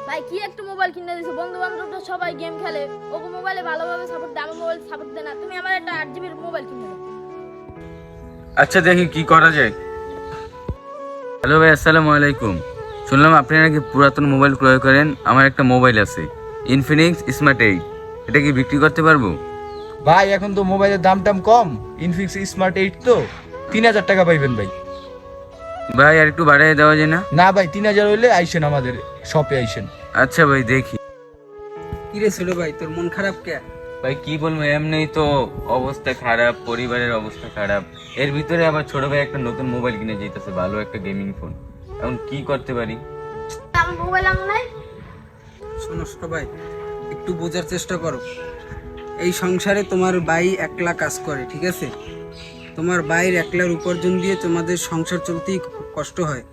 ভাই কি একটা মোবাইল কিনে দিছো, বন্ধু বান্ধব তো সবাই গেম খেলে, ওকে মোবাইলে ভালোভাবে সাপোর্ট দেয়, আমার মোবাইল সাপোর্ট দেয় না। তুমি আমার একটা 8 জিবির মোবাইল কিনে দাও। আচ্ছা দেখি কি করা যায়। হ্যালো ভাই, আসসালামু আলাইকুম। শুনলাম আপনি নাকি পুরাতন মোবাইল ক্রয় করেন। আমার একটা মোবাইল আছে, ইনফিনিক্স স্মার্ট 8। এটা কি বিক্রি করতে পারবো? ভাই এখন তো মোবাইলের দাম টাম কম, ইনফিনিক্স স্মার্ট 8 তো 3000 টাকা পাইবেন ভাই। ভাই আর একটু বাড়াই দেওয়া যায় না? না ভাই, 3000 হইলে আইসেন আমাদের শপে আইসেন। আচ্ছা ভাই দেখি। কিরে ছোট ভাই, তোর মন খারাপ কে? ভাই কি বলবো, এমনিই তো অবস্থা খারাপ, পরিবারের অবস্থা খারাপ। এর ভিতরে আবার ছোট ভাই একটা নতুন মোবাইল কিনে যেতেছে, ভালো একটা গেমিং ফোন। এখন কি করতে পারি? আমার মোবাইল আনো নাই। শোনো ছোট ভাই, একটু বোঝার চেষ্টা করো। এই সংসারে তোমার ভাই একলা কাজ করে, ঠিক আছে? তোমার ভাইয়ের একলার উপার্জন দিয়ে তোমাদের সংসার চলতেই খুব কষ্ট হয়।